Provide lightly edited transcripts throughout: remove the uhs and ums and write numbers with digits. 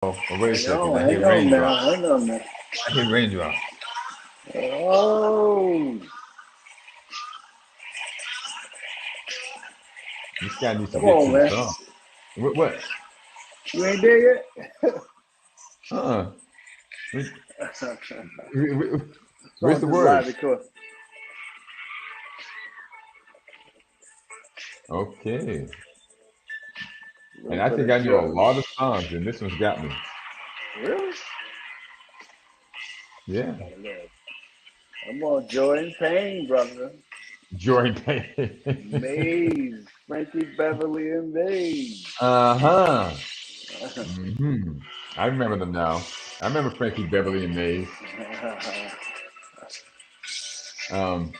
Oh, wait a second. I hear Hang on now, raindrops. hang on now. I hear raindrops. Oh, This guy needs to come get to on, the man. song. What? You ain't there yet? Uh-uh. Where- where- So Where's I'm the just live words? because Okay. a And little I bit think of I know a joy. lot of songs, and this one's got me. Really? Yeah. Gotta live. I'm on joy and pain, brother. Joy Payne. Maze, Frankie Beverly and Maze. Uh-huh. I remember them now. I remember Frankie Beverly and Maze. Um,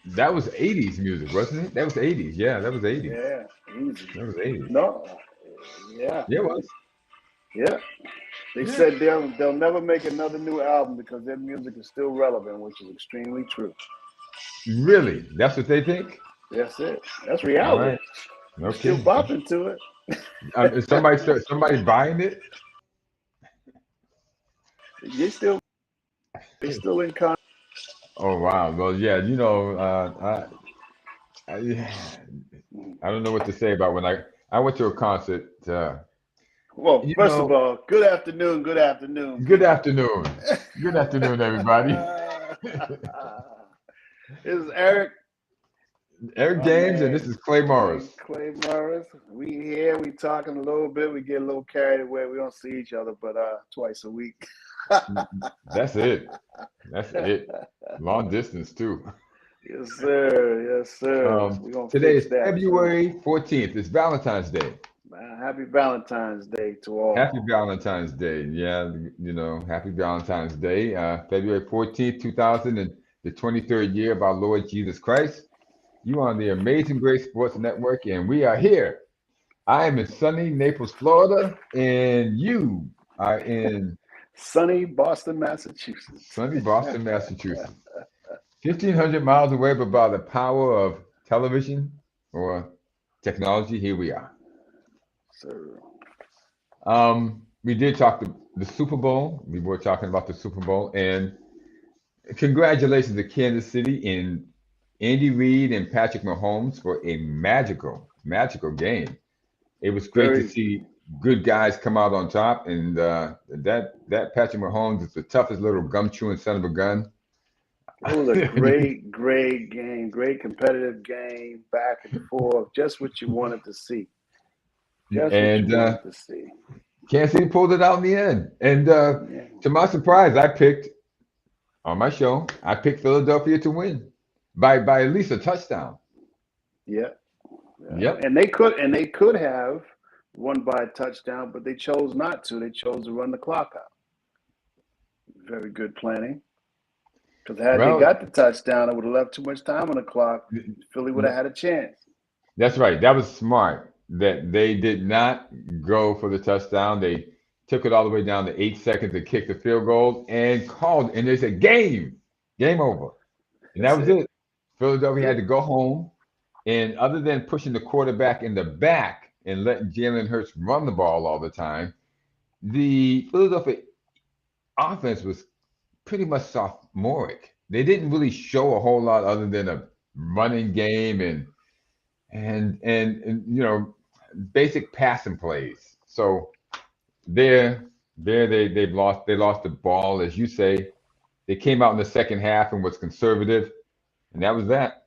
that was 80s music, wasn't it? That was 80s. Yeah, that was 80s. Yeah, easy. That was 80s. No, yeah, Yeah, it was. yeah. They Yeah. said they'll never make another new album because their music is still relevant, which is extremely true. Really? That's what they think? That's it. That's All reality. right. You still Okay. bopping to it. Is somebody buying it? You still they still in con. Oh wow. Well, yeah. I I don't know what to say about when I went to a concert. Well, You first of know, all, good afternoon, good people. afternoon. Good afternoon, everybody. This is Eric, Eric my James, and this man, is Clay and Morris. Clay Morris. We here, we talking a little bit. We get a little carried away. We don't see each other, but twice a week. That's it. That's it. Long distance too. Yes, sir. Yes, sir. We're gonna Today fix is that soon. February 14th. It's Valentine's Day. Happy Valentine's Day to Happy all. Valentine's Day. Yeah, happy Valentine's Day. February 14th, 2000 and the 23rd year of our Lord Jesus Christ. You are on the Amazing Grace Sports Network, and we are here. I am in sunny Naples, Florida, and you are in Sunny Boston, Massachusetts. sunny Boston, Massachusetts. 1,500 miles away, but by the power of television or technology, here we are. Sir. We did talk the Super Bowl. We were talking about the Super Bowl, and congratulations to Kansas City and Andy Reid and Patrick Mahomes for a magical game. It was great to Very. see good guys come out on top, and that Patrick Mahomes is the toughest little gum chewing son of a gun. It was a great, great game, great competitive game, back and forth, just what you wanted to see. Just what you And wanted to see. Kansas City pulled it out in the end. And Yeah. to my surprise, I picked on my show. I picked Philadelphia to win by at least a touchdown. Yeah. Yeah. Yep. And they could have won by a touchdown, but they chose not to. They chose to run the clock out. Very good planning. Because had they Well, got the touchdown, it would have left too much time on the clock. Philly would have had a chance. that's right. That was smart that they did not go for the touchdown. They took it all the way down to 8 seconds and kicked the field goal and called, and they said, game over. And that That's was it. it. Philadelphia That's had it. to go home. And other than pushing the quarterback in the back and letting Jalen Hurts run the ball all the time, the Philadelphia offense was pretty much sophomoric. They didn't really show a whole lot other than a running game and basic passing plays. So they lost the ball, as you say. They came out in the second half and was conservative, and that was that.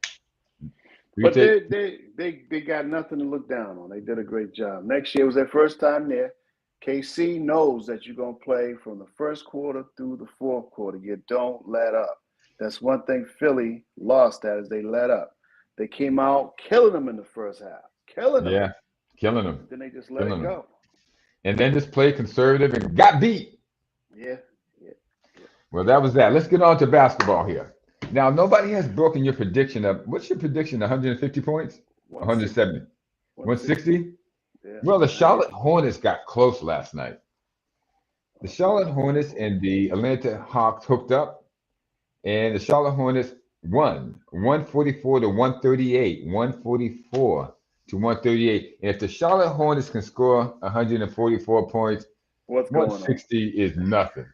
We But take they got nothing to look down on. They did a great job. Next year was their first time there. KC knows that you're gonna play from the first quarter through the fourth quarter. You don't let up. That's one thing Philly lost at is they let up. They came out killing them in the first half, killing them. yeah, killing them, Then they just let killing it them, go. and then just played conservative and got beat. Yeah, yeah, yeah. Well, that was that. Let's get on to basketball here. Now, nobody has broken your prediction of what's your prediction? 150 points? 160, 170? 160. 160? Yeah, Well, the I did. Charlotte Hornets got close last night. The Charlotte Hornets and the Atlanta Hawks hooked up, and the Charlotte Hornets won 144 to 138. 144 to 138. And if the Charlotte Hornets can score 144 points, What's going on? 160 is nothing.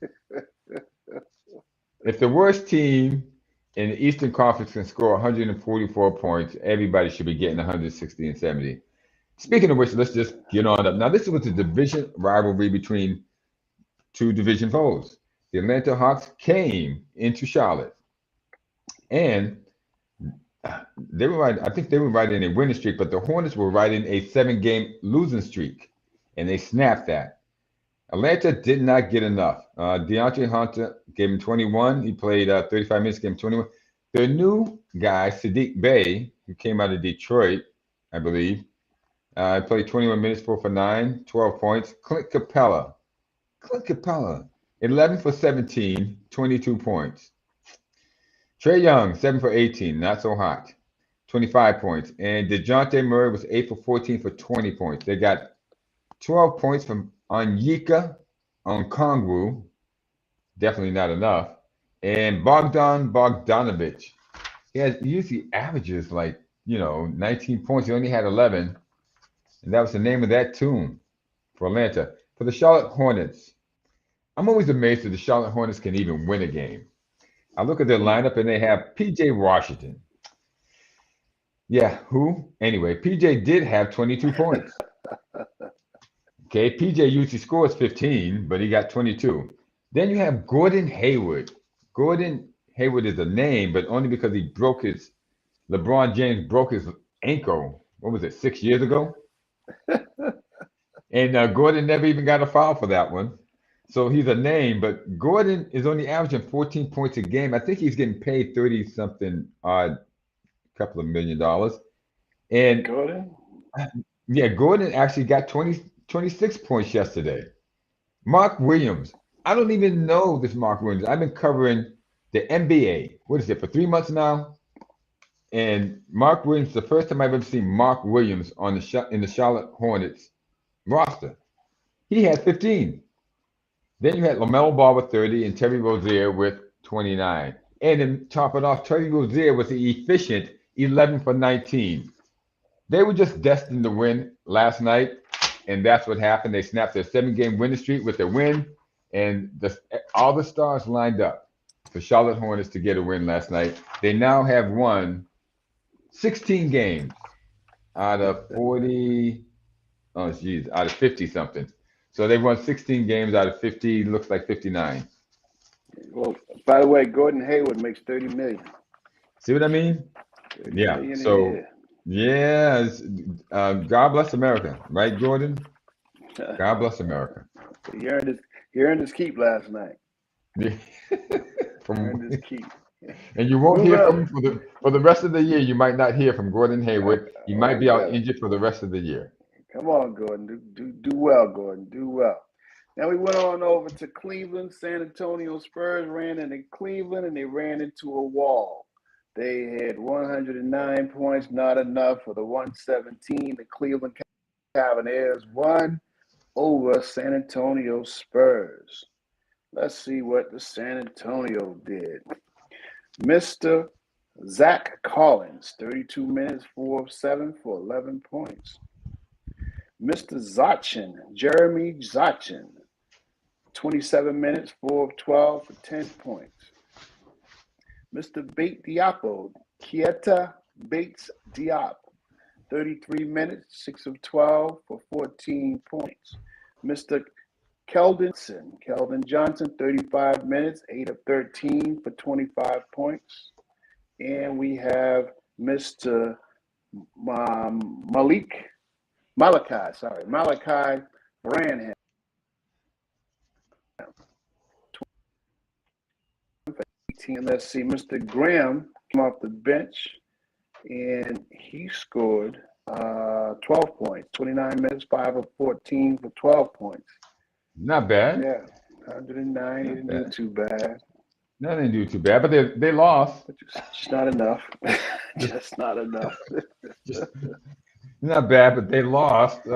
If the worst team in the Eastern Conference can score 144 points, everybody should be getting 160 and 70. Speaking of which, let's just get on up. Now, this was a division rivalry between two division foes. The Atlanta Hawks came into Charlotte, and they were right. I think they were riding a winning streak, but the Hornets were riding a 7-game losing streak, and they snapped that. Atlanta did not get enough. DeAndre Hunter gave him 21. He played 35 minutes, gave him 21. Their new guy, Sadiq Bey, who came out of Detroit, I believe, played 21 minutes, 4 for 9, 12 points. Clint Capella, 11 for 17, 22 points. Trae Young, 7 for 18, not so hot, 25 points. And DeJounte Murray was 8 for 14 for 20 points. They got 12 points from Onyeka Okongwu, definitely not enough. And Bogdan Bogdanovic, he usually averages 19 points. He only had 11. And that was the name of that tune for Atlanta. For the Charlotte Hornets, I'm always amazed that the Charlotte Hornets can even win a game. I look at their lineup and they have PJ Washington. Yeah, who? Anyway, PJ did have 22 points. Okay, PJ usually scores 15, but he got 22. Then you have Gordon Hayward. Gordon Hayward is a name, but only because LeBron James broke his ankle, what was it, 6 years ago? And Gordon never even got a foul for that one. So he's a name, but Gordon is only averaging 14 points a game. I think he's getting paid 30-something odd, couple of $1 million. And Gordon? Yeah, Gordon actually got 26 points yesterday. Mark Williams. I don't even know this Mark Williams. I've been covering the NBA. What is it, for 3 months now? And Mark Williams, the first time I've ever seen Mark Williams in the Charlotte Hornets roster. He had 15. Then you had LaMelo Ball with 30 and Terry Rozier with 29. And then top it off, Terry Rozier was the efficient 11 for 19. They were just destined to win last night, and that's what happened. They snapped their 7-game winning streak with a win, and all the stars lined up for Charlotte Hornets to get a win last night. They now have won 16 games out of 40, out of 50-something. So they've won 16 games out of 50, looks like 59. Well, by the way, Gordon Hayward makes $30 million. See what I mean? Yeah. So, yeah, God bless America, right, Gordon? God bless America. He earned his keep last night. Earned his keep. And you won't hear from him for the rest of the year. You might not hear from Gordon Hayward. He might be out injured for the rest of the year. Come on, Gordon. Do well, Gordon. Do well. Now we went on over to Cleveland. San Antonio Spurs ran into Cleveland, and they ran into a wall. They had 109 points, not enough for the 117. The Cleveland Cavaliers won over San Antonio Spurs. Let's see what the San Antonio did. Mr. Zach Collins, 32 minutes, 4 of 7 for 11 points. Mr. Zachin, Jeremy Zachin, 27 minutes, 4 of 12 for 10 points. Mr. Bate Diapo, Keita Bates Diop, 33 minutes, 6 of 12 for 14 points. Mr. Keldon Johnson, 35 minutes, 8 of 13 for 25 points. And we have Mr. Malachi Branham. And let's see, Mr. Graham came off the bench, and he scored 12 points, 29 minutes, 5 of 14 for 12 points. Not bad. Yeah, 109. He didn't do too bad. No, they didn't do too bad, but they lost. Just not enough. Just not enough. Not bad, but they lost. Yeah.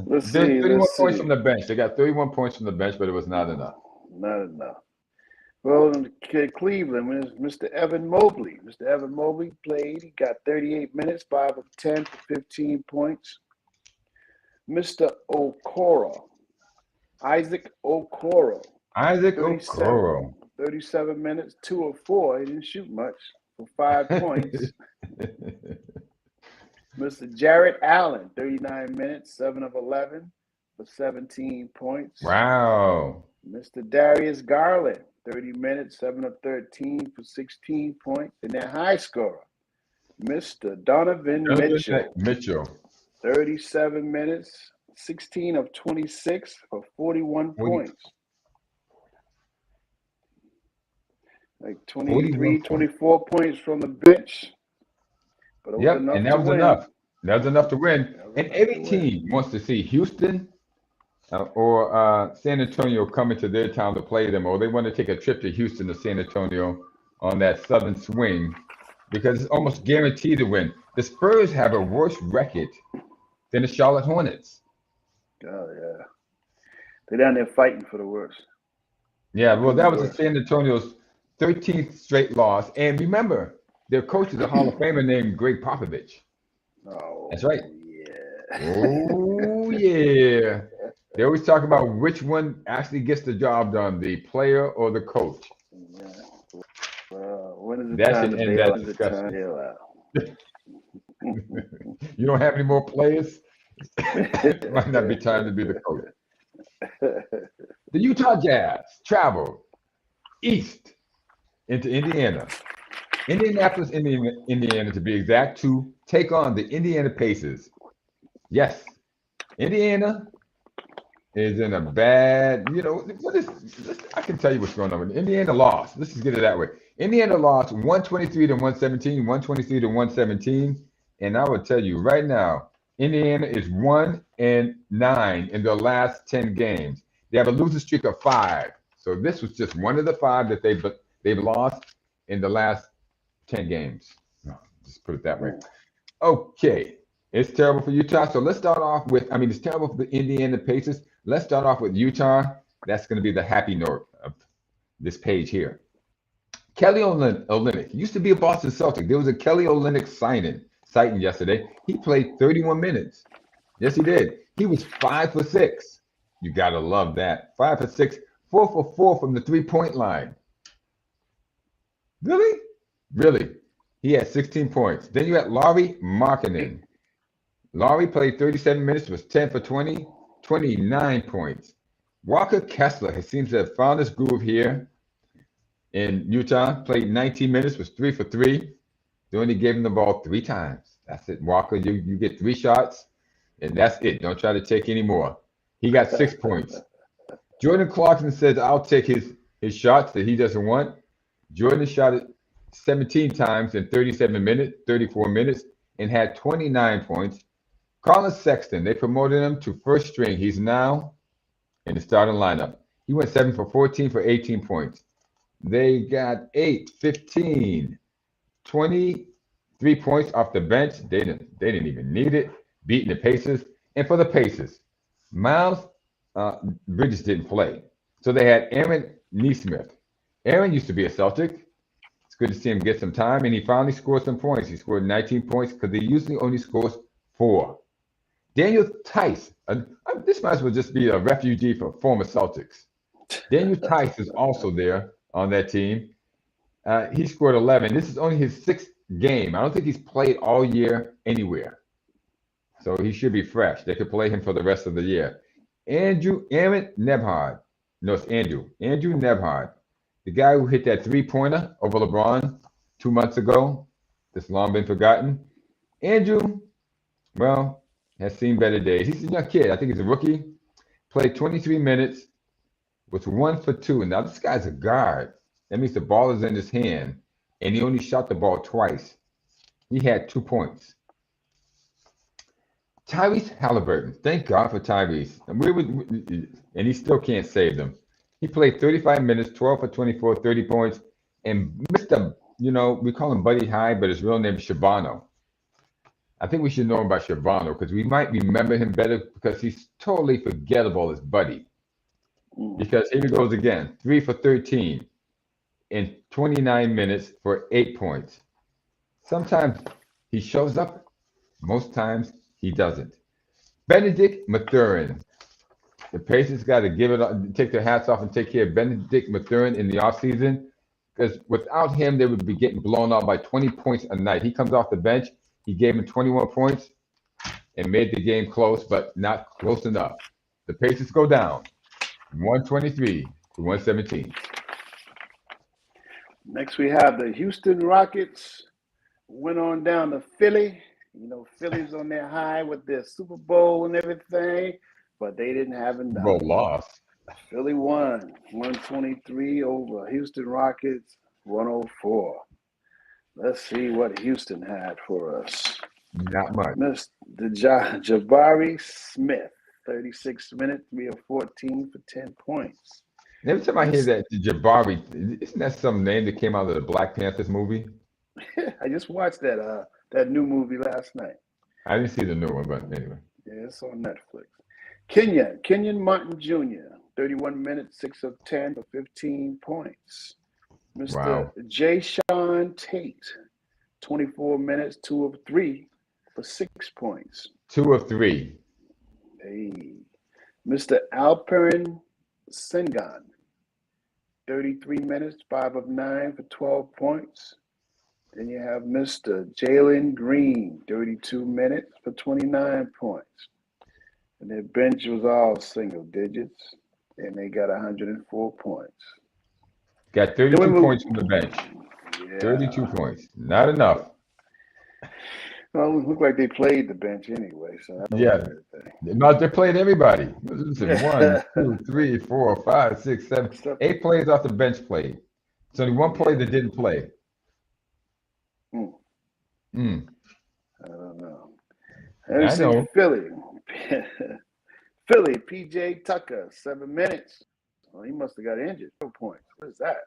Let's see. 31 points from the bench. They got 31 points from the bench, but it was not enough. Not enough. Well, in Cleveland, Mr. Evan Mobley. Mr. Evan Mobley played. He got 38 minutes, 5 of 10 for 15 points. Mr. Okoro, Isaac Okoro. Isaac 37, Okoro. 37 minutes, 2 of 4. He didn't shoot much for 5 points. Mr. Jarrett Allen, 39 minutes, 7 of 11 for 17 points. Wow. Mr. Darius Garland, 30 minutes, 7 of 13 for 16 points. And their high scorer, Mr. Donovan Mitchell, 37 minutes, 16 of 26 for 41 points. Like 23, 24 points from the bench. But it was enough and that to was win. enough. That was enough to win. And every team wants to see Houston or San Antonio coming to their town to play them, or they want to take a trip to Houston or San Antonio on that southern swing because it's almost guaranteed to win. The Spurs have a worse record than the Charlotte Hornets. Oh, yeah. They're down there fighting for the worst. Yeah, well, that was the San Antonio's 13th straight loss. And remember, their coach is a Hall of Famer named Greg Popovich. Oh, that's right. Yeah. Oh, yeah. They always talk about which one actually gets the job done, the player or the coach. Yeah. Well, when is it time to bail out? Discussion. You don't have any more players? It might not be time to be the coach. The Utah Jazz travel east into Indianapolis, Indiana to be exact, to take on the Indiana Pacers. Yes, Indiana is in a bad, I can tell you what's going on. Indiana lost. Let's just get it that way. Indiana lost 123 to 117, 123 to 117. And I will tell you right now, Indiana is 1-9 in their last 10 games. They have a losing streak of 5. So this was just one of the 5 that they've lost in the last 10 games. Just put it that way. Okay. It's terrible for Utah. So let's start off with, it's terrible for the Indiana Pacers. Let's start off with Utah. That's going to be the happy note of this page here. Kelly Olynyk used to be a Boston Celtic. There was a Kelly Olynyk sighting yesterday. He played 31 minutes. Yes, he did. He was 5 for 6. You got to love that. 5 for 6, 4 for 4 from the 3-point line. Really? Really. He had 16 points. Then you had Lauri Markkanen. Lauri played 37 minutes, was 10 for 20, 29 points. Walker Kessler seems to have found his groove here in Utah. Played 19 minutes, was 3 for 3. They only gave him the ball 3 times. That's it, Walker. You get 3 shots, and that's it. Don't try to take any more. He got 6 points. Jordan Clarkson says, I'll take his shots that he doesn't want. Jordan shot it 17 times in 34 minutes, and had 29 points. Colin Sexton, they promoted him to first string. He's now in the starting lineup. He went 7 for 14 for 18 points. They got 8, 15, 23 points off the bench. They didn't even need it. Beating the Pacers. And for the Pacers, Miles Bridges didn't play. So they had Aaron Nesmith. Aaron used to be a Celtic. It's good to see him get some time, and he finally scored some points. He scored 19 points because he usually only scores 4. Daniel Tice, this might as well just be a refugee for former Celtics. Daniel Tice is also there on that team. He scored 11. This is only his 6th game. I don't think he's played all year anywhere. So he should be fresh. They could play him for the rest of the year. Andrew Nebhard. No, it's Andrew. Andrew Nebhard. The guy who hit that 3-pointer over LeBron 2 months ago. That's long been forgotten. Andrew, well, has seen better days. He's a young kid. I think he's a rookie. Played 23 minutes. Was 1 for 2. Now, this guy's a guard. That means the ball is in his hand. And he only shot the ball twice. He had 2 points. Tyrese Halliburton. Thank God for Tyrese. And he still can't save them. He played 35 minutes, 12 for 24, 30 points. And Mr., we call him Buddy High, but his real name is Shabano. I think we should know him by Shabano because we might remember him better because he's totally forgettable as Buddy. Because here he goes again. 3 for 13. in 29 minutes for 8 points. Sometimes he shows up, most times he doesn't. Benedict Mathurin. The Pacers got to give it up, take their hats off and take care of Benedict Mathurin in the offseason because without him, they would be getting blown out by 20 points a night. He comes off the bench. He gave him 21 points and made the game close, but not close enough. The Pacers go down 123 to 117. Next, we have the Houston Rockets. Went on down to Philly. You know, Philly's on their high with their Super Bowl and everything, but they didn't have enough. Bowl lost. Philly won 123 over Houston Rockets 104. Let's see what Houston had for us. Not much. Mr. Jabari Smith, 36 minutes, 3 of 14 for 10 points. Every time I hear that Jabari, isn't that some name that came out of the Black Panthers movie? I just watched that new movie last night. I didn't see the new one, but anyway. Yeah, it's on Netflix. Kenyon Martin Jr., 31 minutes, 6 of 10 for 15 points. Mr. Wow. Jay Sean Tate, 24 minutes, 2 of 3 for 6 points. 2 of 3. Hey. Mr. Alperen Sengun, 33 minutes, 5 of 9 for 12 points. Then you have Mr. Jalen Green, 32 minutes for 29 points. And their bench was all single digits, and they got 104 points. Got 32 points from the bench. Yeah. 32 points. Not enough. Well, it looked like they played the bench anyway. So Yeah. They played everybody. Listen, 1, 2, 3, 4, 5, 6, 7, 8 players off the bench played. It's only one player that didn't play. I don't know. I know. Philly. Philly, PJ Tucker, 7 minutes. Well, he must have got injured. No points. What is that?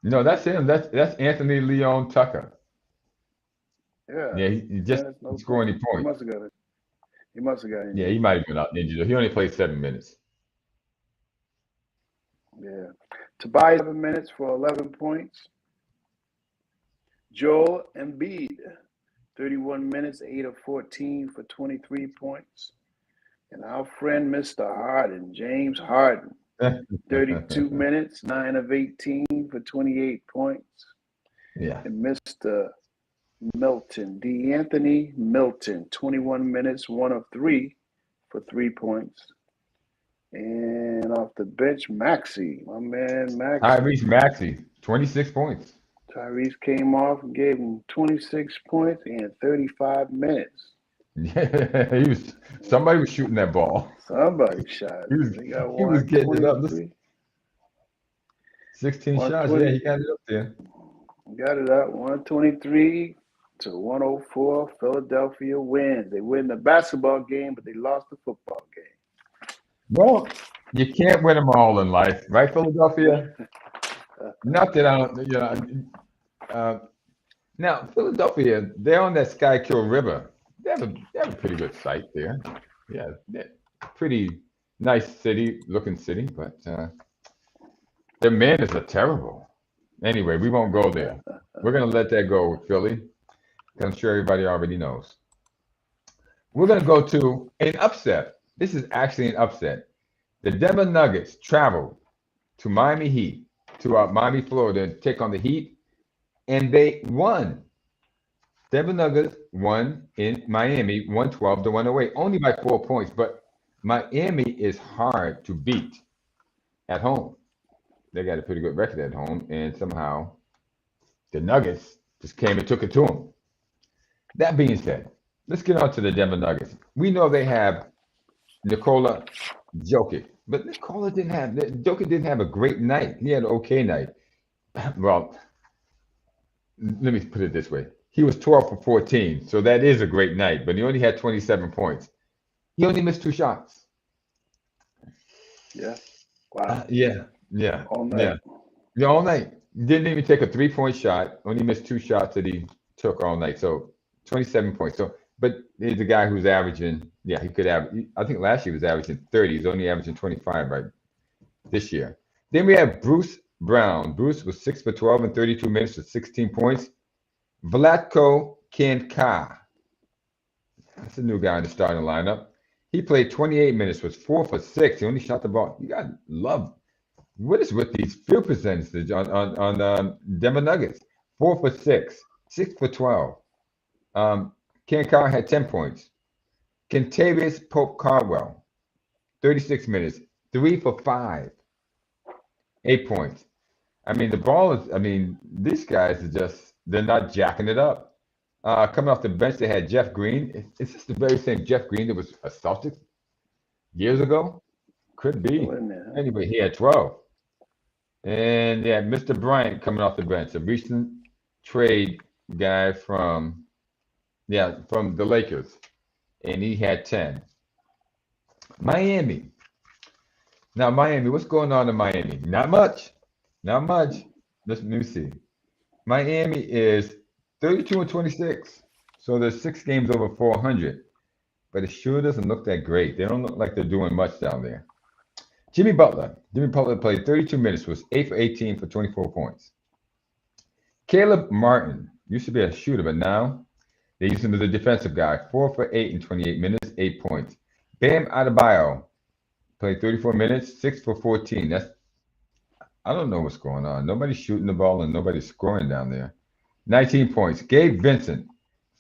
No, that's him. That's Anthony Leon Tucker. Yeah. Yeah, he just didn't score any He points. must have got it. He must have got injured. Yeah, he might have been out injured. He only played 7 minutes. Yeah. Tobias, 7 minutes for 11 points. Joel Embiid, 31 minutes, 8 of 14 for 23 points. And our friend, Mr. Harden, James Harden, 32 minutes, 9 of 18 for 28 points. Yeah. And Mr. Milton, DeAnthony Milton, 21 minutes, 1 of 3 for 3 points. And off the bench, Maxey, my man Maxey. Tyrese Maxey, 26 points. Tyrese came off and gave him 26 points in 35 minutes. Yeah, somebody was shooting that ball. Somebody shot. He was getting it up. 16 shots. Yeah, he got it up there. Got it up 123 to 104. Philadelphia wins. They win the basketball game, but they lost the football game. Well, you can't win them all in life, right, Philadelphia? Not that I don't, now, Philadelphia, they're on that Schuylkill River. They have a pretty good site there. Yeah, pretty nice looking city, but their manners are terrible. Anyway, we won't go there. We're going to let that go with Philly. I'm sure everybody already knows. We're going to go to an upset. This is actually an upset. The Denver Nuggets travel to Miami Heat, to Miami, Florida, and take on the Heat, and they won. Denver Nuggets won in Miami 112 to 108, only by 4 points, but Miami is hard to beat at home. They got a pretty good record at home, and somehow the Nuggets just came and took it to them. That being said, let's get on to the Denver Nuggets. We know they have Nikola Jokic, but Jokic didn't have a great night. He had an okay night. Well, let me put it this way. He was 12 for 14, so that is a great night, but he only had 27 points. He only missed 2 shots. Yeah. Wow. Yeah. All night. Yeah, all night. Didn't even take a 3-point shot. Only missed 2 shots that he took all night. So 27 points. So, but he's a guy who's averaging, he could average. I think last year he was averaging 30. He's only averaging 25 right this year. Then we have Bruce Brown. Bruce was 6 for 12 in 32 minutes with 16 points. Vlatko Kanka. That's a new guy in the starting lineup. He played 28 minutes, was 4 for 6. He only shot the ball. You got to love. What is with these field percentages on Denver Nuggets? 4 for 6, 6 for 12. Kanka had 10 points. Kentavious Pope Caldwell, 36 minutes, 3 for 5, 8 points. I mean, the ball is, I mean, these guys are just, they're not jacking it up. Coming off the bench, they had Jeff Green. Is this the very same Jeff Green that was a Celtic years ago? Could be. Anyway, he had 12. And yeah, Mr. Bryant coming off the bench, a recent trade guy from the Lakers. And he had 10. Miami. Now, Miami, what's going on in Miami? Not much. Not much. Let me see. Miami is 32 and 26. So there's 6 games over 400. But it sure doesn't look that great. They don't look like they're doing much down there. Jimmy Butler. Jimmy Butler played 32 minutes, was 8 for 18 for 24 points. Caleb Martin used to be a shooter, but now they use him as a defensive guy. 4 for 8 in 28 minutes, 8 points. Bam Adebayo played 34 minutes, 6 for 14. I don't know what's going on. Nobody's shooting the ball and nobody's scoring down there. 19 points. Gabe Vincent,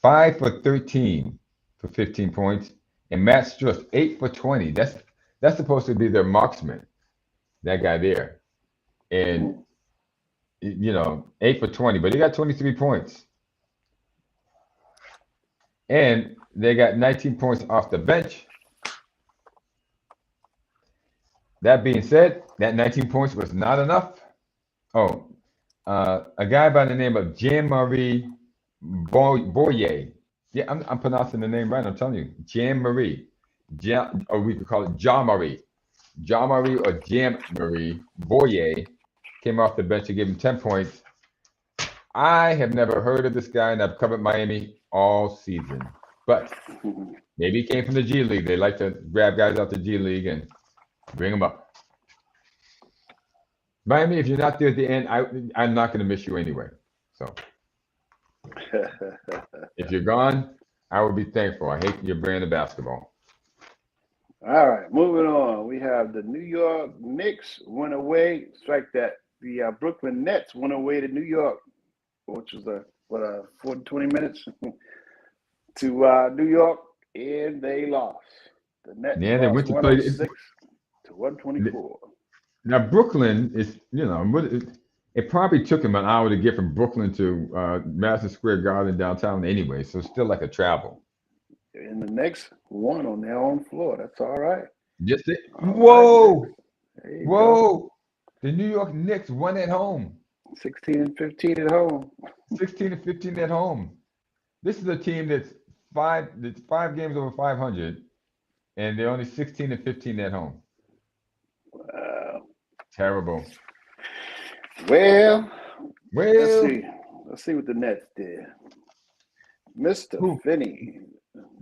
5 for 13 for 15 points. And Matt Struss, 8 for 20. That's supposed to be their marksman, that guy there. And, 8 for 20. But he got 23 points. And they got 19 points off the bench. That being said, that 19 points was not enough. A guy by the name of Jean-Marie Boyer. Yeah, I'm pronouncing the name right. I'm telling you, Jean-Marie. Or we could call it Jean-Marie. Jean-Marie or Jean-Marie Boyer came off the bench and gave him 10 points. I have never heard of this guy, and I've covered Miami all season. But maybe he came from the G League. They like to grab guys out the G League and bring them up. Miami, if you're not there at the end, I'm not going to miss you anyway. So if you're gone, I will be thankful. I hate your brand of basketball. All right, moving on. We have the New York Knicks went away. Strike that. The Brooklyn Nets went away to New York, which was 20 minutes to New York, and they lost. The Nets they went to play 106 to 124. Now Brooklyn is, it probably took him an hour to get from Brooklyn to Madison Square Garden downtown anyway, so it's still like a travel. And the Knicks won on their own floor. That's all right. Just it. Whoa, right. Whoa! The New York Knicks won at home. 16 and 15 at home. 16 and 15 at home. This is a team that's five games over 500, and they're only 16 and 15 at home. Wow. Terrible. Well, let's see what the Nets did. Mr. Finney.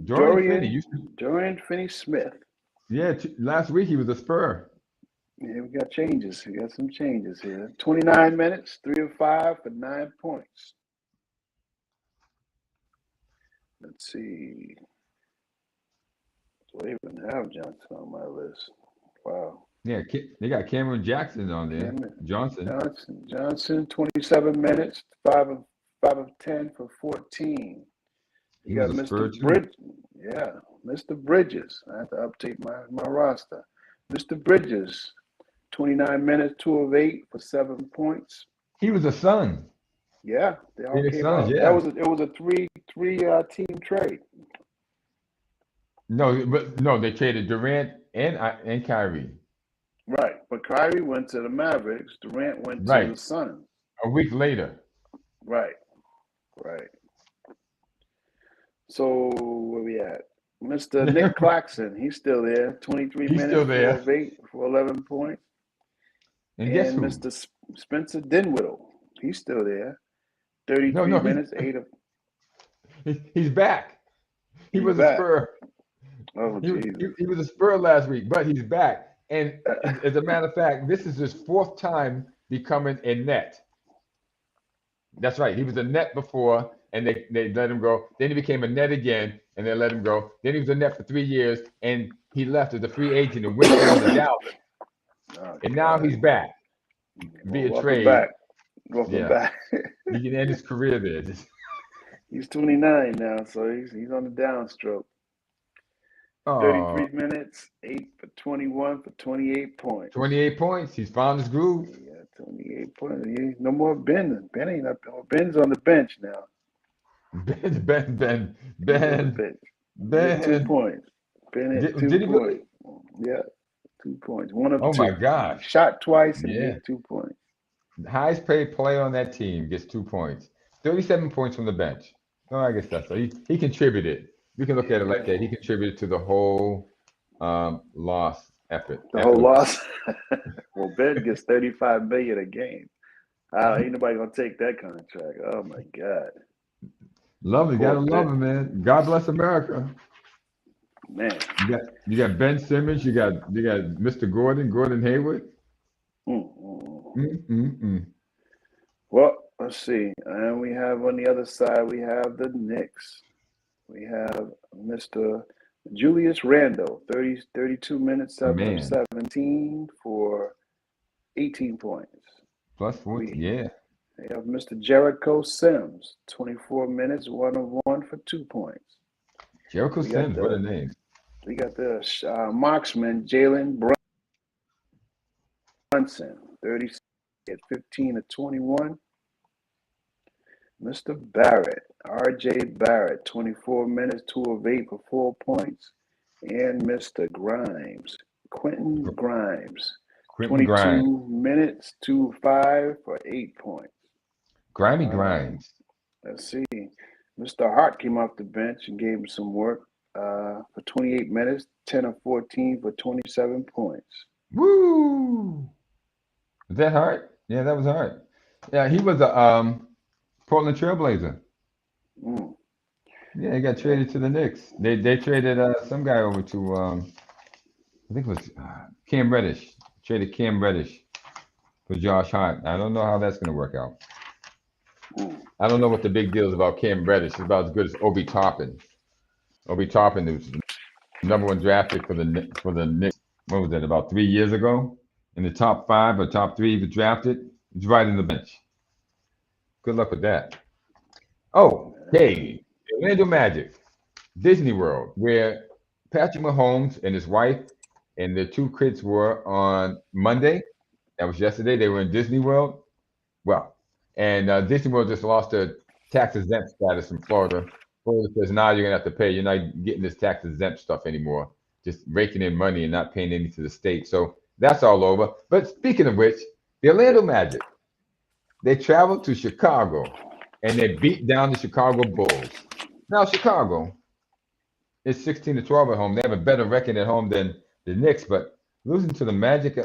Dorian Finney-Smith. Yeah, last week he was a Spur. Yeah, we got changes. We got some changes here. 29 minutes, 3 of 5 for 9 points. Let's see. I don't even have Johnson on my list. Wow. Yeah, they got Cameron Jackson on there. Johnson, 27 minutes, 5 of 10 for 14. You got Mr. Bridges. Yeah, Mr. Bridges. I have to update my roster. Mr. Bridges, 29 minutes, 2 of 8 for 7 points. He was a Sun. Yeah, they all came out. Yeah. It was a three team trade. No, they traded Durant and Kyrie. Right, but Kyrie went to the Mavericks. Durant went to the Suns. A week later. Right. So where we at? Mr. Nick Claxton, he's still there. 23 minutes, 4 of 8 for 11 points. And guess who? Mr. Spencer Dinwiddie, he's still there. 33 minutes, 8 of. He's back. He was a Spur. Oh, he was a Spur last week, but he's back. And as a matter of fact, this is his 4th time becoming a net. That's right. He was a net before, and they let him go. Then he became a net again, and they let him go. Then he was a net for 3 years, and he left as a free agent and went down to Dallas. Oh, And now he's back well, via welcome trade. back. Welcome Yeah, back. he can end his career there. He's 29 now, so he's on the downstroke. Oh, 33 minutes, 8 for 21 for 28 points. 28 points. He's found his groove. Yeah, 28 points. No more Ben. Ben ain't up there. Ben's on the bench now. Ben. He's on the bench. Get 2 points. Ben at 2 Did he points. really? Yeah, 2 points. One of Oh two. my gosh. Shot twice and Yeah. get 2 points. The highest paid player on that team gets 2 points. 37 points from the bench. Oh, I guess that's so. He contributed. We can look at it like that. He contributed to the whole loss effort. The whole loss. Well, Ben gets 35 million a game. Ain't nobody gonna take that contract. Oh my God. Love it. You gotta love him, man. God bless America. Man. You got Ben Simmons. You got Mr. Gordon Hayward. Well, let's see. And we have on the other side, we have the Knicks. We have Mr. Julius Randle, 32 minutes, 7 of 17 for 18 points. Plus 14, yeah. We have Mr. Jericho Sims, 24 minutes, 1 of 1 for 2 points. Jericho Sims, what a name. We got the marksman, Jalen Brunson, 30 at 15 of 21. Mr. Barrett, R.J. Barrett, 24 minutes, 2 of 8 for 4 points. And Mr. Grimes, Quentin Grimes, 22 minutes, 2 of 5 for 8 points. Grimy Grimes. Let's see. Mr. Hart came off the bench and gave him some work for 28 minutes, 10 of 14 for 27 points. Woo! Was that Hart? Yeah, that was Hart. Yeah, he was a Portland Trailblazer. Yeah, he got traded to the Knicks. They traded some guy over to I think it was Cam Reddish. Traded Cam Reddish for Josh Hart. I don't know how that's going to work out. I don't know what the big deal is about Cam Reddish. It's about as good as Obi Toppin. Obi Toppin was #1 drafted for the Knicks. What was that? About 3 years ago, in the top 5 or top 3, he was drafted. He's right in the bench. Good luck with that. Oh, hey, Orlando Magic, Disney World, where Patrick Mahomes and his wife and their 2 kids were on Monday. That was yesterday. They were in Disney World. Well, and Disney World just lost their tax exempt status from Florida. Florida says, now you're going to have to pay. You're not getting this tax exempt stuff anymore. Just raking in money and not paying any to the state. So that's all over. But speaking of which, the Orlando Magic, they traveled to Chicago and they beat down the Chicago Bulls. Now, Chicago is 16-12 at home. They have a better record at home than the Knicks, but losing to the Magic,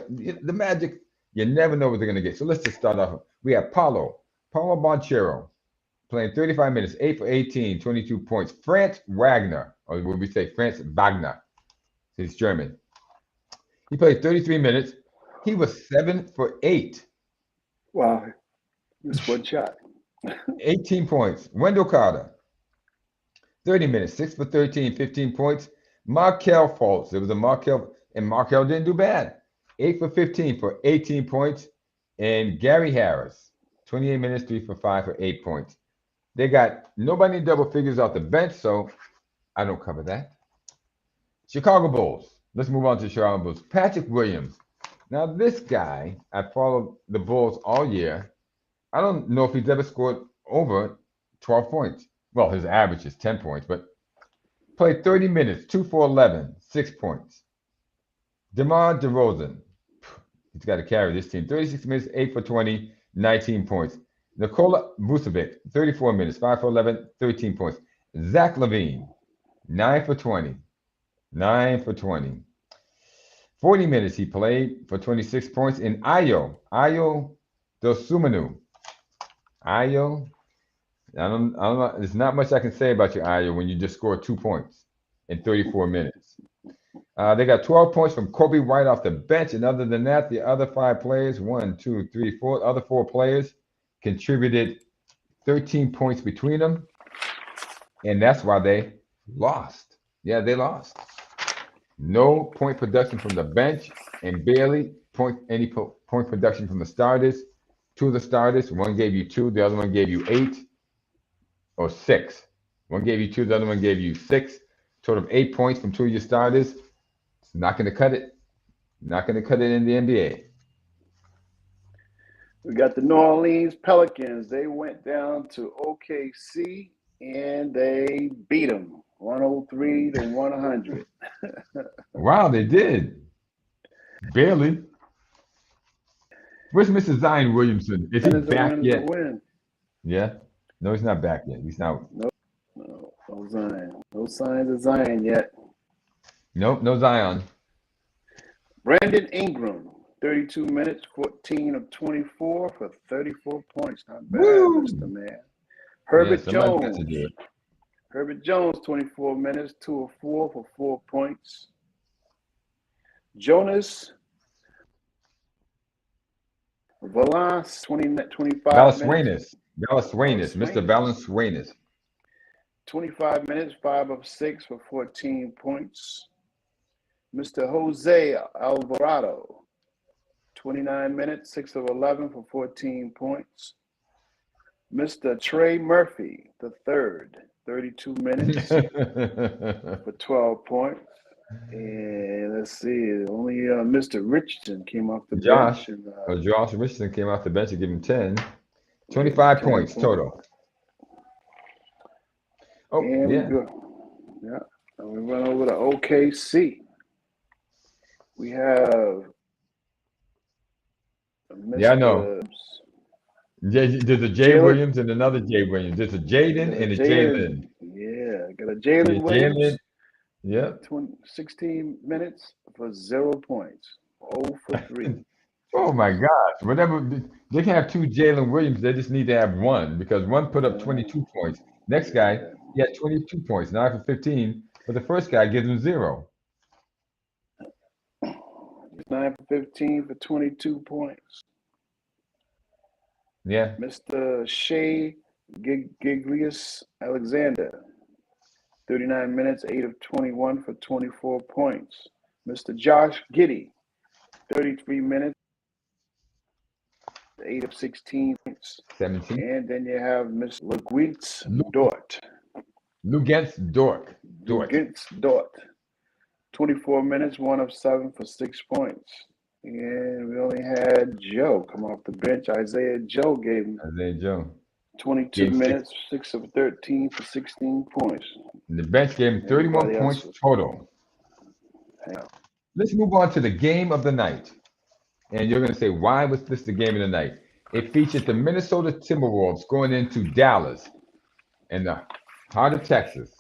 you never know what they're going to get. So let's just start off. We have Paulo Banchero, playing 35 minutes, 8 for 18, 22 points. Franz Wagner, or would we say Franz Wagner? He's German. He played 33 minutes. He was 7 for 8. Wow. Just one shot. 18 points. Wendell Carter, 30 minutes, 6 for 13, 15 points. Markel Fultz. There was a Markel, and Markel didn't do bad. 8 for 15 for 18 points. And Gary Harris, 28 minutes, 3 for 5 for 8 points. They got nobody in double figures off the bench, so I don't cover that. Chicago Bulls. Let's move on to Chicago Bulls. Patrick Williams. Now, this guy, I followed the Bulls all year. I don't know if he's ever scored over 12 points. Well, his average is 10 points, but played 30 minutes, 2 for 11, 6 points. DeMar DeRozan. He's got to carry this team. 36 minutes, 8 for 20, 19 points. Nikola Vucevic, 34 minutes, 5 for 11, 13 points. Zach LaVine, 9 for 20, 9 for 20. 40 minutes he played for 26 points. And Ayo Dosunmu. Ayo, I don't know. There's not much I can say about you, Ayo, when you just scored 2 points in 34 minutes. They got 12 points from Kobe White off the bench. And other than that, the other 5 players, 4 other 4 players contributed 13 points between them. And that's why they lost. Yeah, they lost. No point production from the bench and barely any point production from the starters. 2 of the starters, one gave you 2, the other one gave you 8 or 6. One gave you 2, the other one gave you 6. Total of 8 points from 2 of your starters. It's not going to cut it. Not going to cut it in the NBA. We got the New Orleans Pelicans. They went down to OKC and they beat them 103 to 100. Wow, they did. Barely. Where's Mr. Zion Williamson? Is he back yet? Yeah. No, he's not back yet. He's not. No Zion. No signs of Zion yet. Nope, no Zion. Brandon Ingram, 32 minutes, 14 of 24 for 34 points. Not bad, Woo! Mr. Man. Herbert Jones. Good. Herbert Jones, 24 minutes, 2 of 4 for 4 points. Jonas Valanciunas, 25 minutes. Valanciunas, Mr. Valanciunas. 25 minutes, 5 of 6 for 14 points. Mr. Jose Alvarado, 29 minutes, 6 of 11 for 14 points. Mr. Trey Murphy, the third, 32 minutes for 12 points. And let's see, only Mr. Richardson came off the bench. Josh Richardson came off the bench to give him 10. 25 points total. Oh, and yeah. And we went over to OKC. We have Mr. Yeah, I know. There's a Jay Williams and another Jay Williams. There's a Jaden and a Jalen. Yeah, got a Jalen Williams. Yeah. 16 minutes for 0 points. 0 for 3. Oh my gosh. Whatever they can have 2 Jalen Williams, they just need to have 1 because one put up 22 points. Next guy, he had 22 points, 9 for 15, but the first guy gives him 0. 9 for 15 for 22 points. Yeah. Mr. Shea Giglius Alexander, 39 minutes, 8 of 21 for 24 points. Mr. Josh Giddey, 33 minutes, 8 of 16 points. 17. And then you have Mr. Luguentz Dort. Luguentz Dort. 24 minutes, 1 of 7 for 6 points. And we only had Joe come off the bench. Isaiah Joe gave him 22 minutes, 6 of 13 for 16 points. And the bench gave him 31 points total. Yeah. Let's move on to the game of the night. And you're going to say, why was this the game of the night? It featured the Minnesota Timberwolves going into Dallas in the heart of Texas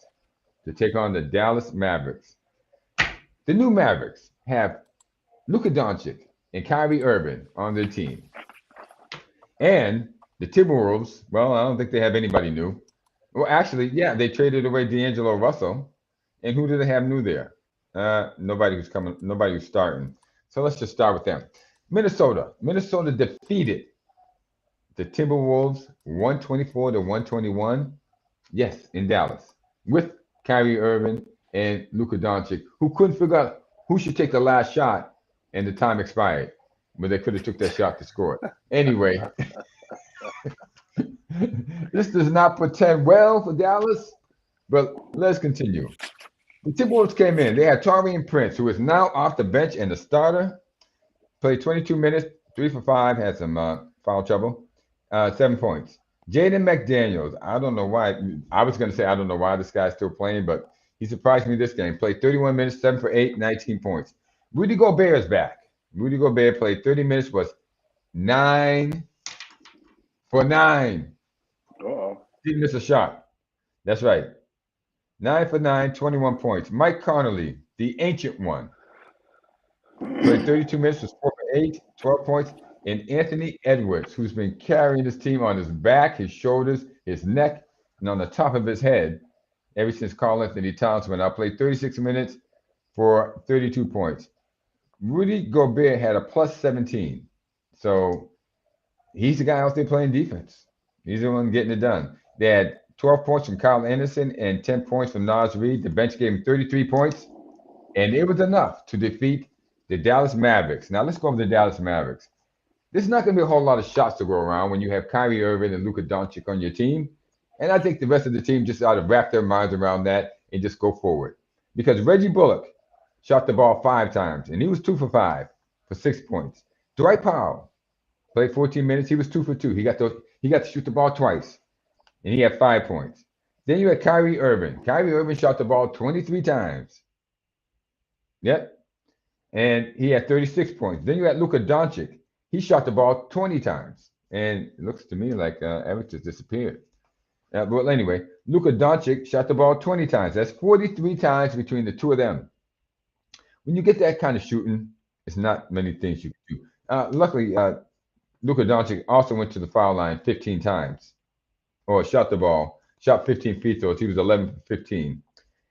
to take on the Dallas Mavericks. The new Mavericks have Luka Doncic and Kyrie Irving on their team. And the Timberwolves, well, I don't think they have anybody new. Well, actually, yeah, they traded away D'Angelo Russell. And who do they have new there? Nobody who's starting. So let's just start with them. Minnesota defeated the Timberwolves 124 to 121. Yes, in Dallas with Kyrie Irving and Luka Doncic, who couldn't figure out who should take the last shot, and the time expired. But they could have took that shot to score it. Anyway, this does not portend well for Dallas, but let's continue. The Timberwolves came in. They had Taurean Prince, who is now off the bench and the starter. Played 22 minutes, 3 for 5, had some foul trouble, 7 points. Jaden McDaniels, I don't know why. I was going to say I don't know why this guy's still playing, but he surprised me this game. Played 31 minutes, 7 for 8, 19 points. Rudy Gobert is back. Rudy Gobert played 30 minutes, was 9 for 9. Didn't miss a shot. That's right. 9 for 9, 21 points. Mike Conley, the ancient one, played 32 minutes, was 4 for 8, 12 points. And Anthony Edwards, who's been carrying his team on his back, his shoulders, his neck, and on the top of his head ever since Karl Anthony Towns went out, played 36 minutes, for 32 points. Rudy Gobert had a plus 17. So he's the guy out there playing defense. He's the one getting it done. They had 12 points from Kyle Anderson and 10 points from Naz Reid. The bench gave him 33 points, and it was enough to defeat the Dallas Mavericks. Now let's go over the Dallas Mavericks. There's not going to be a whole lot of shots to go around when you have Kyrie Irving and Luka Doncic on your team. And I think the rest of the team just ought to wrap their minds around that and just go forward. Because Reggie Bullock shot the ball 5 times, and he was 2 for 5 for 6 points. Dwight Powell played 14 minutes. He was 2 for 2. He got to shoot the ball twice, and he had 5 points. Then you had Kyrie Irving. Kyrie Irving shot the ball 23 times. Yep. And he had 36 points. Then you had Luka Doncic. He shot the ball 20 times. And it looks to me like Erick just disappeared. Well, anyway, Luka Doncic shot the ball 20 times. That's 43 times between the two of them. When you get that kind of shooting, it's not many things you can do. Luckily, Luka Doncic also went to the foul line 15 times, or shot 15 free throws. He was 11 for 15.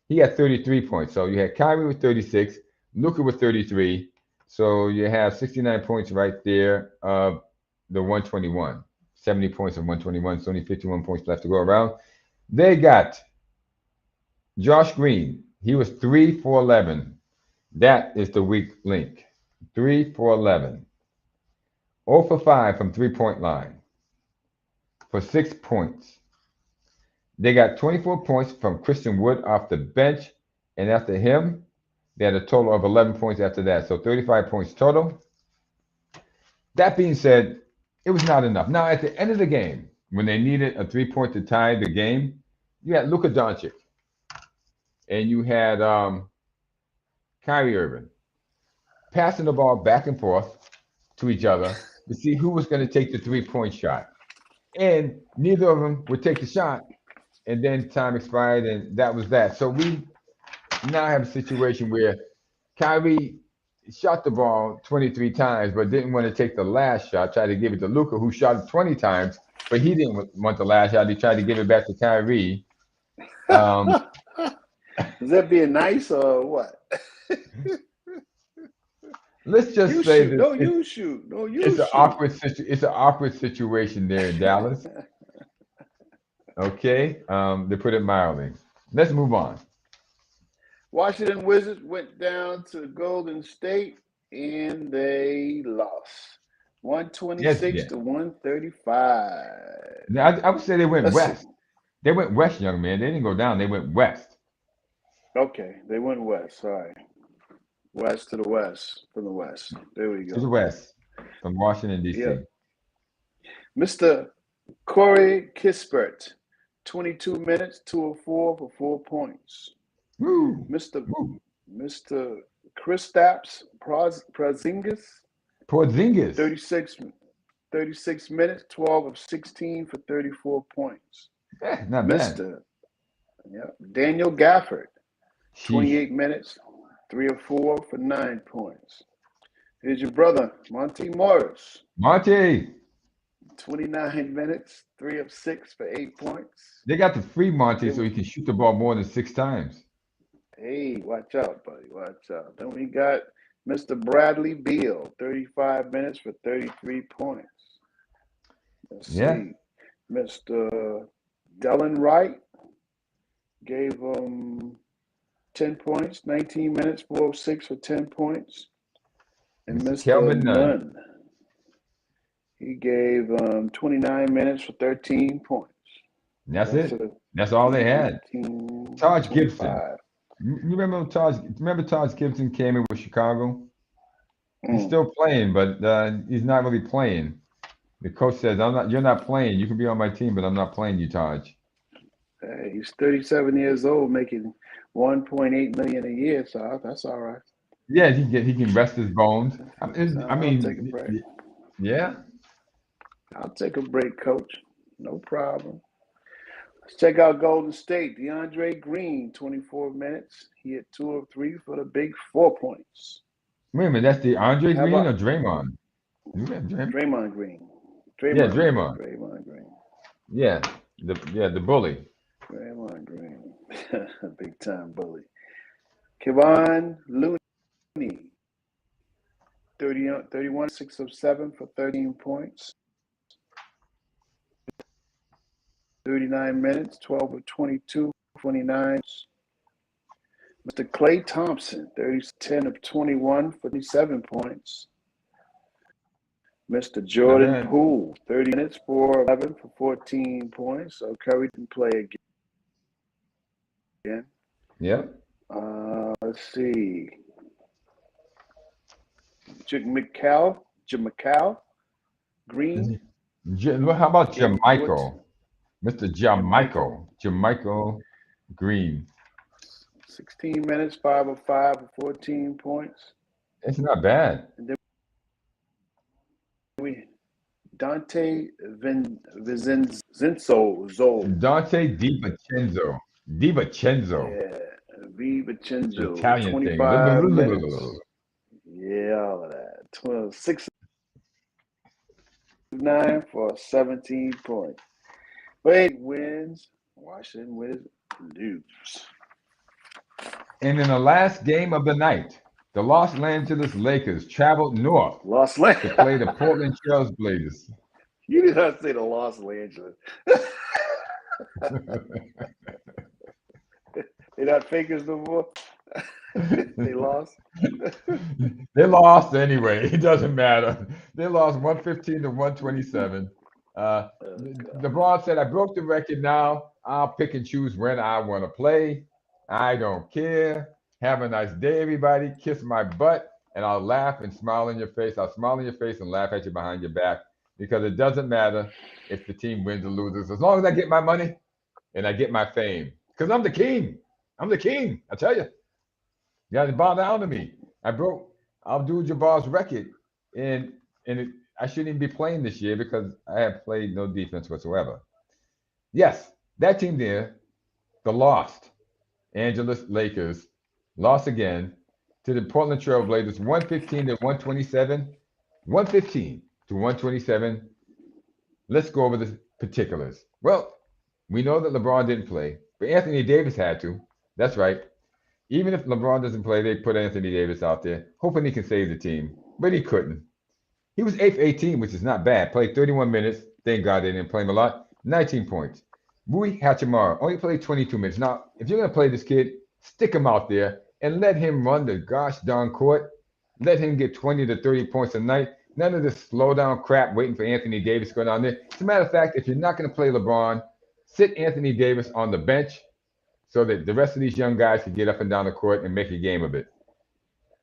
He had 33 points. So you had Kyrie with 36, Luka with 33. So you have 69 points right there of the 121. 70 points of 121. So only 51 points left to go around. They got Josh Green. He was 3 for 11. That is the weak link. 3 for 11. 0 for 5 from three-point line for 6 points. They got 24 points from Christian Wood off the bench. And after him, they had a total of 11 points after that. So 35 points total. That being said, it was not enough. Now, at the end of the game, when they needed a 3-point to tie the game, you had Luka Doncic. And you had Kyrie Irving passing the ball back and forth to each other to see who was going to take the 3-point shot. And neither of them would take the shot. And then time expired, and that was that. So we now have a situation where Kyrie shot the ball 23 times, but didn't want to take the last shot, tried to give it to Luka, who shot it 20 times, but he didn't want the last shot. He tried to give it back to Kyrie. Is that being nice or what? Let's just you say shoot. that No, you shoot. No, you it's shoot. it's an awkward situation there in Dallas. Okay, to put it mildly. Let's move on. Washington Wizards went down to Golden State and they lost 126 to 135. Now, I would say they went Let's west. see. They went west, young man. They didn't go down. They went west. Okay, they went west. All right. West to the west, from the west. There we go. To the west, from Washington, D.C. Yeah. Mr. Corey Kispert, 22 minutes, 2 of 4 for 4 points. Woo. Mr. Woo. Mr. Kristaps Porzingis, 36 minutes, 12 of 16 for 34 points. Not bad. Daniel Gafford, Sheesh. 28 minutes, 3 of 4 for 9 points. Here's your brother, Monty Morris. Monty. 29 minutes, 3 of 6 for 8 points. They got the free Monty so he can shoot the ball more than 6 times. Hey, watch out, buddy. Watch out. Then we got Mr. Bradley Beal, 35 minutes for 33 points. Let's see. Mr. Dylan Wright gave him 10 points, 19 minutes, 4 of 6 for 10 points. And Mr. Kelvin Nunn, he gave 29 minutes for 13 points. That's it. That's all they had. Taj Gibson. You remember Taj Gibson came in with Chicago? He's still playing, but he's not really playing. The coach says, you're not playing. You can be on my team, but I'm not playing you, Taj. Hey, he's 37 years old, making $1.8 million a year, so that's all right. Yeah, he can rest his bones. I mean, I'll take a break. Yeah. I'll take a break, coach. No problem. Let's check out Golden State. DeAndre Green, 24 minutes. He had 2 of 3 for the big 4 points. Wait a minute, that's DeAndre Green or Draymond? Draymond Green. Draymond. Draymond Green. Yeah, the bully. Draymond Green. Big time bully. Kevon Looney, 31, 6 of 7 for 13 points. 39 minutes, 12 of 22, 29. Mr. Klay Thompson, 10 of 21 for 27 points. Mr. Jordan Poole, 30 minutes, 4 of 11 for 14 points. So Curry didn't play again. Yep. Let's see. Jamaica Green. How about Jamaica? Mr. Jamaica Green. 16 minutes, 5 of 5 for 14 points. It's not bad. And then Dante Vincenzo. Dante DiVincenzo. Yeah, DiVincenzo. Italian 25 thing. minutes. Yeah, all of that. 6 of 9 for 17 points. Wade wins. Washington wins. Lose. And in the last game of the night, the Los Angeles Lakers traveled north to play the Portland Trail Blazers. You did not say the Los Angeles. They're not fakers no more. They lost. They lost anyway. It doesn't matter. They lost 115 to 127. LeBron said, "I broke the record now. I'll pick and choose when I want to play. I don't care. Have a nice day, everybody. Kiss my butt, and I'll laugh and smile in your face. I'll smile in your face and laugh at you behind your back, because it doesn't matter if the team wins or loses, as long as I get my money and I get my fame. Because I'm the king. I'm the king. I tell you. You got to bow down to me. I broke Abdul-Jabbar's record, and I shouldn't even be playing this year because I have played no defense whatsoever." Yes, that team there, the Los Angeles Lakers, lost again to the Portland Trail Blazers, 115 to 127. 115 to 127. Let's go over the particulars. Well, we know that LeBron didn't play, but Anthony Davis had to. That's right. Even if LeBron doesn't play, they put Anthony Davis out there, hoping he can save the team, but he couldn't. He was 8 for 18, which is not bad. Played 31 minutes. Thank God they didn't play him a lot. 19 points. Rui Hachimura only played 22 minutes. Now, if you're going to play this kid, stick him out there and let him run the gosh darn court. Let him get 20 to 30 points a night. None of this slow down crap waiting for Anthony Davis to go down there. As a matter of fact, if you're not going to play LeBron, sit Anthony Davis on the bench so that the rest of these young guys can get up and down the court and make a game of it.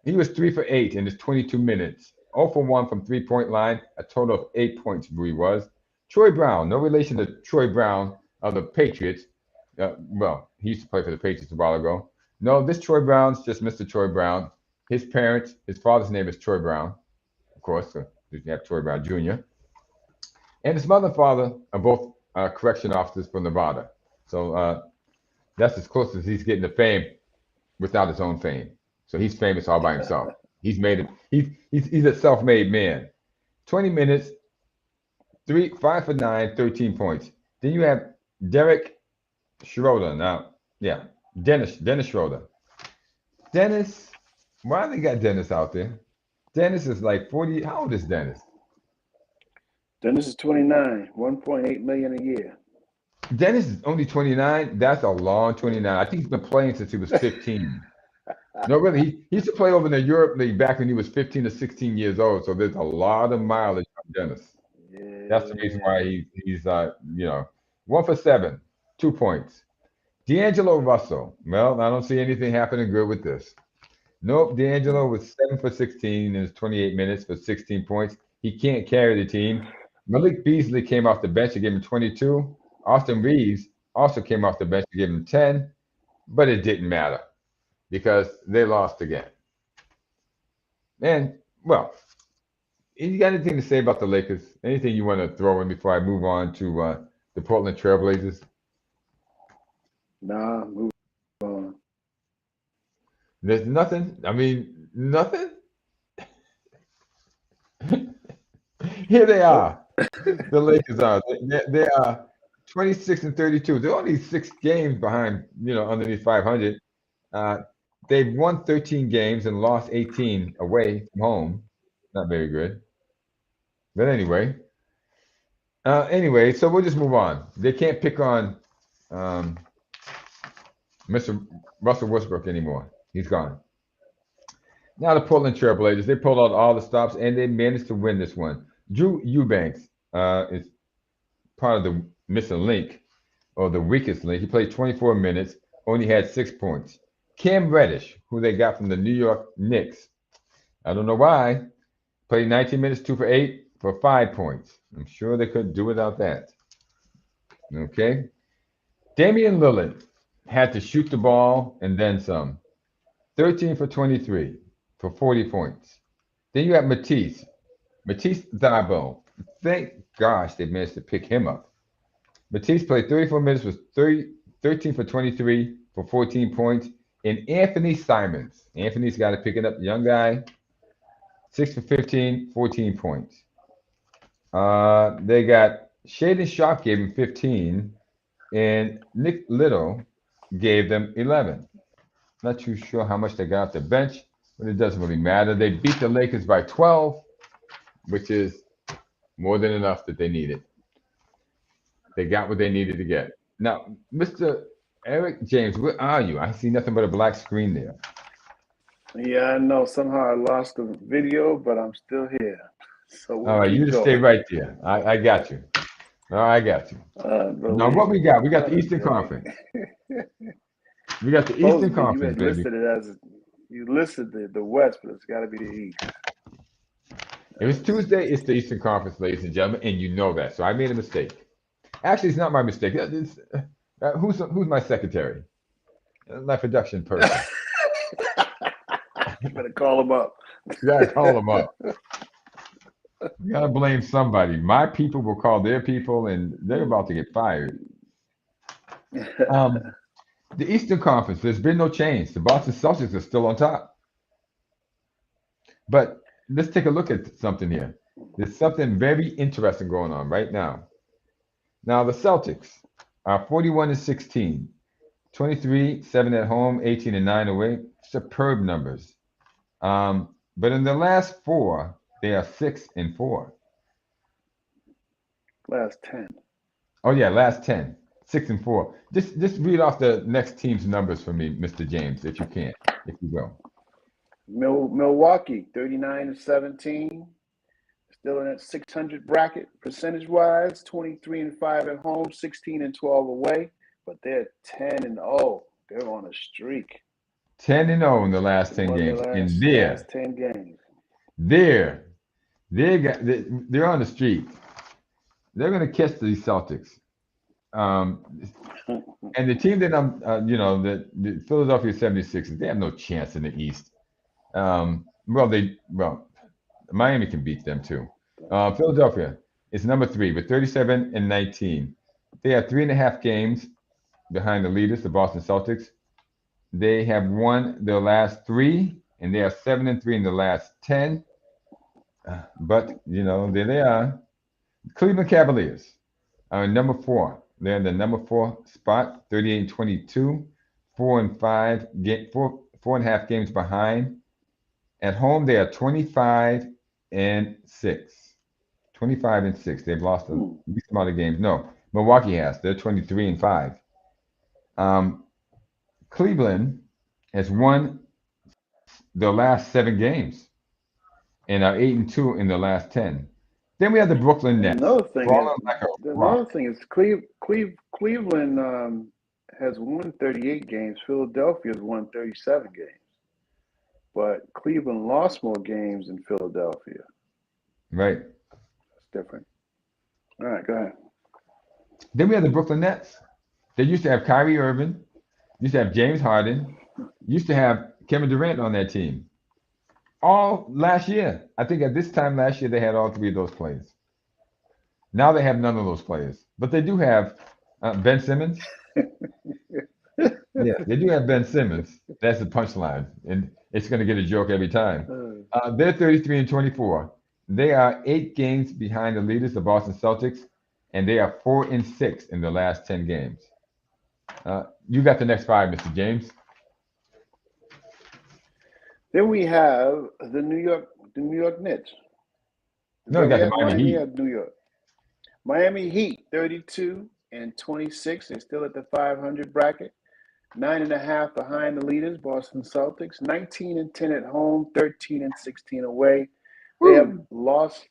He was 3 for 8 in his 22 minutes. 0 for 1 from three-point line, a total of 8 points Rui was. Troy Brown, no relation to Troy Brown of the Patriots. Well, he used to play for the Patriots a while ago. No, this Troy Brown's just Mr. Troy Brown. His parents, his father's name is Troy Brown, of course. So you have Troy Brown Jr. And his mother and father are both correction officers from Nevada. So that's as close as he's getting to fame without his own fame. So he's famous all by himself. He's made it. He's a self-made man. 20 minutes, 5 for 9, 13 points. Then you have Derek Schroeder. Now, yeah, Dennis Schroeder. Dennis, why they got Dennis out there? Dennis is like 40. How old is Dennis? Dennis is 29, 1.8 million a year. Dennis is only 29. That's a long 29. I think he's been playing since he was 15. No, really, he used to play over in the Europe League back when he was 15 to 16 years old. So there's a lot of mileage on Dennis. Yeah. That's the reason why he's 1 for 7, 2 points. D'Angelo Russell. Well, I don't see anything happening good with this. Nope, D'Angelo was 7 for 16 in his 28 minutes for 16 points. He can't carry the team. Malik Beasley came off the bench and gave him 22. Austin Reeves also came off the bench and gave him 10, but it didn't matter because they lost again. And, well, you got anything to say about the Lakers? Anything you want to throw in before I move on to the Portland Trail Blazers? Nah, move on. There's nothing? I mean, nothing? Here they are. The Lakers are. They are 26 and 32. They're only 6 games behind, underneath 500. they've won 13 games and lost 18 away from home. Not very good. But anyway, so we'll just move on. They can't pick on um, Mr. Russell Westbrook anymore. He's gone. Now the Portland Trailblazers, they pulled out all the stops and they managed to win this one. Drew Eubanks is part of the missing link or the weakest link. He played 24 minutes, only had 6 points. Cam Reddish, who they got from the New York Knicks, I don't know why, played 19 minutes, 2 for 8 for 5 points. I'm sure they couldn't do without that. Okay. Damian Lillard had to shoot the ball and then some. 13 for 23 for 40 points. Then you have Matisse Thybulle. Thank gosh they managed to pick him up. Matisse played 34 minutes with 13 for 23 for 14 points. And Anthony Simons. Anthony's got to pick it up. Young guy. 6 for 15, 14 points. They got Shaden Sharp gave him 15. And Nick Little gave them 11. Not too sure how much they got off the bench, but it doesn't really matter. They beat the Lakers by 12, which is more than enough that they needed. They got what they needed to get. Now, Mr. Eric James, where are you? I see nothing but a black screen there. Yeah, I know. Somehow I lost the video, but I'm still here. So All right, you just stay right there. I got you. All right, I got you. Now, what we got? We got the Eastern Conference. We got the Eastern Conference, you had baby. listed it as you listed the West, but it's got to be the East. If it's Tuesday, it's the Eastern Conference, ladies and gentlemen, and you know that. So I made a mistake. Actually, it's not my mistake. Who's my secretary? My production person. You better call him up. You gotta call them up. You gotta blame somebody. My people will call their people, and they're about to get fired. The Eastern Conference, there's been no change. The Boston Celtics are still on top. But let's take a look at something here. There's something very interesting going on right now. Now, the Celtics are 41 and 16, 23, 7 at home, 18 and 9 away. Superb numbers. But in the last 4, they are 6 and 4. Last 10. Oh yeah, last 10. 6 and 4. Just read off the next team's numbers for me, Mr. James, if you can, if you will. Milwaukee, 39 and 17. Still in that 600 bracket percentage-wise. 23 and 5 at home, 16 and 12 away. But they're 10 and 0. They're on a streak. 10 and 0 in the last 10 games. And last 10 games. They're on the street. They're going to catch these Celtics. And the team that the Philadelphia 76ers, they have no chance in the East. Miami can beat them too. Philadelphia is number 3 with 37 and 19. They have 3.5 games behind the leaders, the Boston Celtics. They have won their last 3, and they are 7 and 3 in the last 10. But there they are. Cleveland Cavaliers are number 4. They're in the number 4 spot, 38 and 22, 4 and 5, 4.5 games behind. At home, they are 25 and 6. 25 and 6. They've lost the least amount of games. No, Milwaukee has. They're 23 and 5. Cleveland has won their last 7 games and are 8 and 2 in the last 10. Then we have the Brooklyn Nets. Another thing is Cleveland has won 38 games. Philadelphia has won 37 games. But Cleveland lost more games than Philadelphia. Right. That's different. All right, go ahead. Then we have the Brooklyn Nets. They used to have Kyrie Irving, used to have James Harden, used to have Kevin Durant on that team. All last year. I think at this time last year, they had all 3 of those players. Now they have none of those players. But they do have Ben Simmons. Yeah, they do have Ben Simmons. That's the punchline. And it's going to get a joke every time. They're 33 and 24. They are 8 games behind the leaders, the Boston Celtics, and they are 4 and 6 in the last 10 games. You got the next 5, Mr. James. Then we have the New York Knicks. No, you We got the have Miami Miami Heat. of New York. Miami Heat, 32-26. They're still at the 500 bracket. 9.5 behind the leaders, Boston Celtics. 19-10 at home, 13-16 away. They have Woo. lost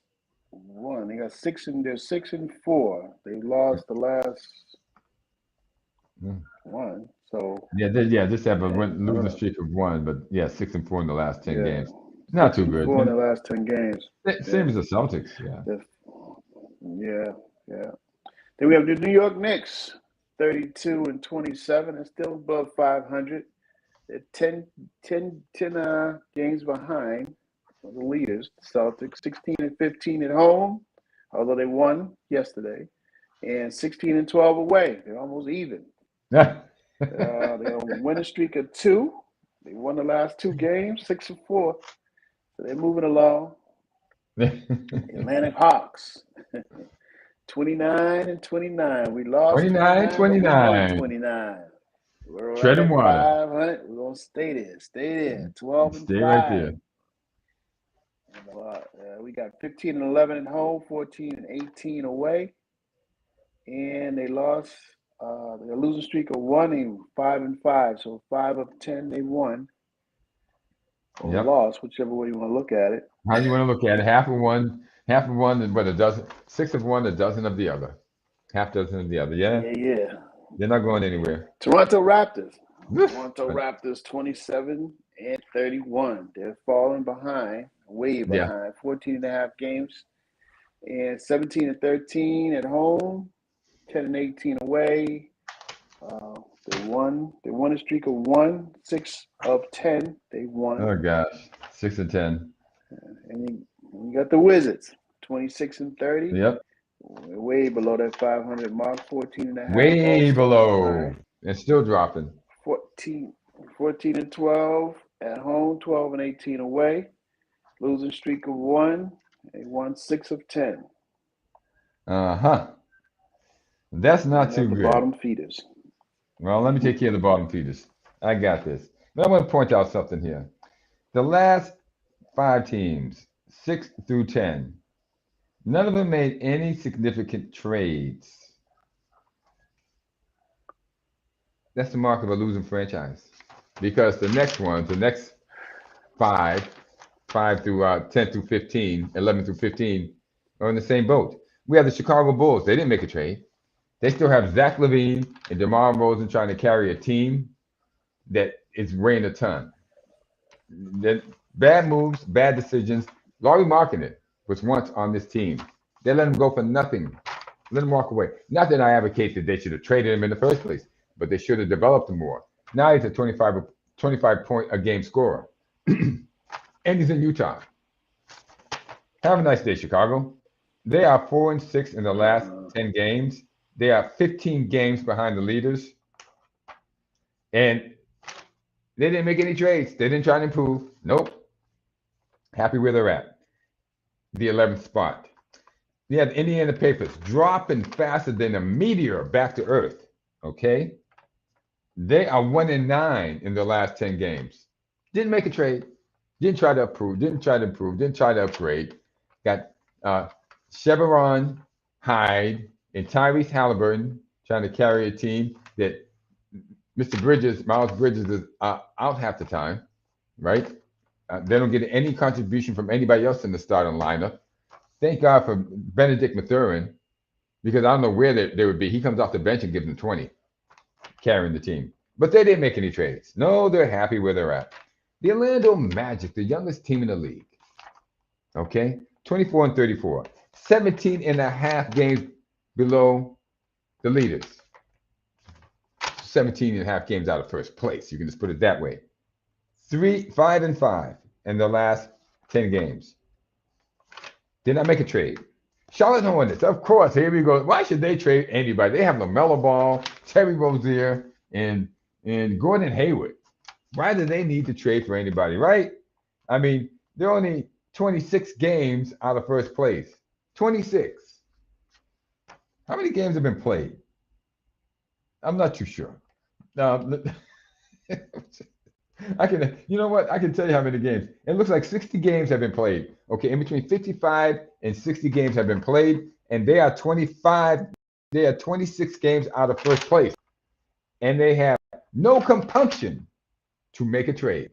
one. They got they're 6-4. They lost the last one. So Yeah, just have a losing uh, streak of one, but yeah, 6-4 in the last 10 yeah, games. Not six too and good. four in the last 10 games. Same Yeah, as the Celtics. Yeah. yeah, yeah. Then we have the New York Knicks, 32-27, and still above 500. They're 10 games behind the leaders, the Celtics, 16-15 at home, although they won yesterday, and 16-12 away. They're almost even. They're on a winning streak of 2. They won the last 2 games, 6-4. So they're moving along. Atlantic Hawks, 29-29. We lost 29, but we won 29-29. 29. We're right Treading at water. 500. We're gonna stay there. Stay there. 12 and Stay right 5. there. We got 15-11 at home, 14-18 away, and they lost. Their losing streak of 1 and 5-5. So 5 of 10 they won or Yep. lost, whichever way you want to look at it. How do you want to look at it? Half of one, and but a dozen, 6 of one, a dozen of the other, half dozen of the other. Yeah, Yeah. they're not going anywhere. Toronto Raptors. Woof. Toronto Raptors 27-31. They're falling behind, way Yeah. behind, 14.5 games, and 17-13 at home, 10-18 away. They won a streak of 1, 6 of 10. They won. Oh gosh, 6-10. And you got the Wizards, 26-30. Yep. Way below that 500 mark, 14.5. Way Also below, behind. and still dropping. 14-12 at home, 12-18 away. Losing streak of 1. They won 6 of 10. That's And not you too have the good. bottom feeders. Well, let me take care of the bottom feeders. I got this. But I want to point out something here. The last 5 teams, 6 through 10, none of them made any significant trades. That's the mark of a losing franchise. Because the next five, 5 through 10 through 15, 11 through 15, are in the same boat. We have the Chicago Bulls. They didn't make a trade. They still have Zach LaVine and DeMar DeRozan trying to carry a team that is weighing a ton. Bad moves, bad decisions. Laurie Markkinen was once on this team. They let him go for nothing. Let him walk away. Not that I advocate that they should have traded him in the first place, but they should have developed him more. Now he's a 25 point a game scorer. And he's in Utah. Have a nice day, Chicago. They are 4-6 in the last 10 games. They are 15 games behind the leaders. And they didn't make any trades. They didn't try to improve. Nope. Happy where they're at. The 11th spot. You have Indiana Pacers dropping faster than a meteor back to earth. Okay. They are 1-9 in the last 10 games. Didn't make a trade. Didn't try to improve. Didn't try to upgrade. Got Chevron, Hyde, and Tyrese Halliburton trying to carry a team that Miles Bridges is out half the time, right? They don't get any contribution from anybody else in the starting lineup. Thank God for Benedict Mathurin, because I don't know where they would be. He comes off the bench and gives them 20, carrying the team. But they didn't make any trades. No, they're happy where they're at. The Orlando Magic, the youngest team in the league, okay, 24-34, 17.5 games below the leaders. 17.5 games out of first place. You can just put it that way. 5-5 in the last 10 games. Did not make a trade. Charlotte Hornets, of course. Here we go. Why should they trade anybody? They have LaMelo Ball, Terry Rozier, and Gordon Hayward. Why do they need to trade for anybody, right? I mean, they're only 26 games out of first place. 26. How many games have been played? I'm not too sure. You know what? I can tell you how many games. It looks like 60 games have been played. Okay, in between 55 and 60 games have been played, and they are 26 games out of first place, and they have no compunction to make a trade.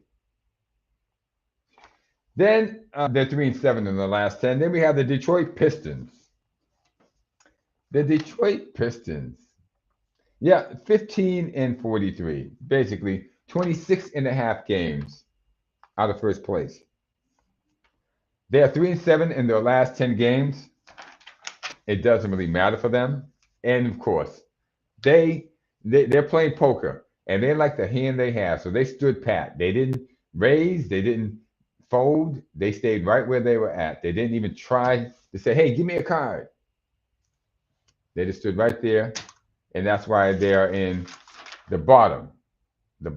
Then they're 3-7 in the last 10. Then we have the Detroit Pistons. The Detroit Pistons. Yeah, 15-43. Basically, 26 and a half games out of first place. They are 3-7 in their last 10 games. It doesn't really matter for them. And of course, they're playing poker, and they like the hand they have. So they stood pat. They didn't raise. They didn't fold. They stayed right where they were at. They didn't even try to say, "Hey, give me a card." They just stood right there, and that's why they are in the bottom, the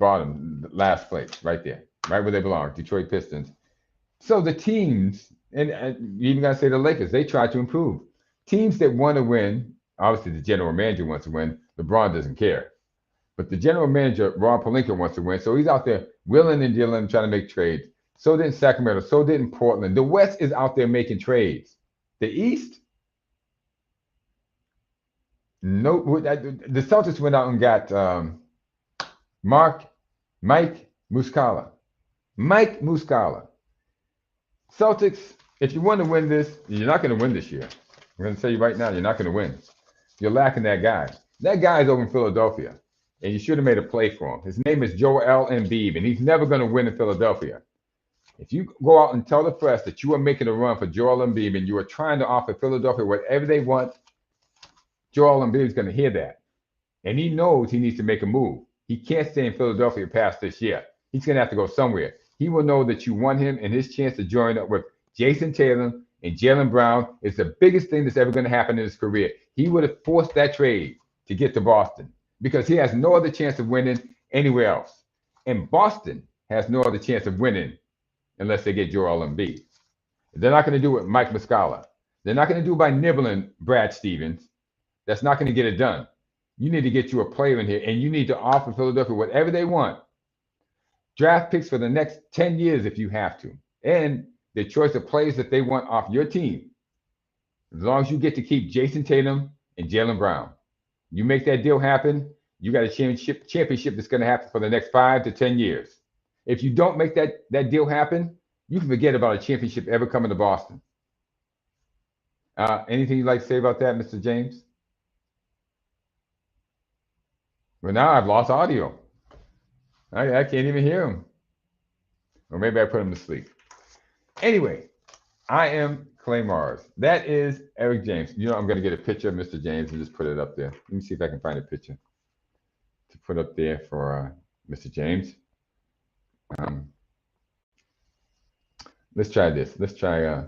last place, right there, right where they belong, Detroit Pistons. So the teams, and you even got to say the Lakers, they try to improve. Teams that want to win, obviously the general manager wants to win. LeBron doesn't care. But the general manager, Rob Pelinka, wants to win. So he's out there willing and dealing, trying to make trades. So didn't Sacramento. So didn't Portland. The West is out there making trades. The East, no. The Celtics went out and got Mike Muscala. Mike Muscala. Celtics, if you want to win this, you're not going to win this year. I'm going to tell you right now, you're not going to win. You're lacking that guy. That guy is over in Philadelphia, and you should have made a play for him. His name is Joel Embiid, and he's never going to win in Philadelphia. If you go out and tell the press that you are making a run for Joel Embiid and you are trying to offer Philadelphia whatever they want, Joel Embiid is going to hear that. And he knows he needs to make a move. He can't stay in Philadelphia past this year. He's going to have to go somewhere. He will know that you want him, and his chance to join up with Jason Tatum and Jaylen Brown is the biggest thing that's ever going to happen in his career. He would have forced that trade to get to Boston because he has no other chance of winning anywhere else. And Boston has no other chance of winning unless they get Joel Embiid. They're not going to do it with Mike Muscala. They're not going to do it by nibbling Brad Stevens. That's not going to get it done. You need to get you a player in here, and you need to offer Philadelphia whatever they want. Draft picks for the next 10 years if you have to, and the choice of players that they want off your team. As long as you get to keep Jason Tatum and Jaylen Brown. You make that deal happen, you got a championship that's going to happen for the next 5 to 10 years. If you don't make that deal happen, you can forget about a championship ever coming to Boston. Anything you'd like to say about that, Mr. James? Well, now I've lost audio. I can't even hear him. Or maybe I put him to sleep. Anyway, I am Clay Mars. That is Erick James. You know, I'm going to get a picture of Mr. James and just put it up there. Let me see if I can find a picture to put up there for Mr. James. Let's try this. Let's try.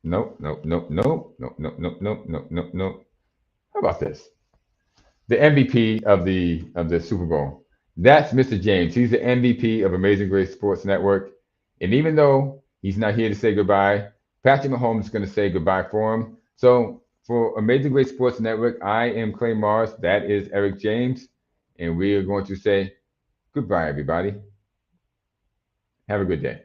Nope. How about this? The MVP of the Super Bowl. That's Mr. James. He's the MVP of Amazing Grace Sports Network. And even though he's not here to say goodbye, Patrick Mahomes is going to say goodbye for him. So for Amazing Grace Sports Network, I am Clay Mars. That is Erick James. And we are going to say goodbye, everybody. Have a good day.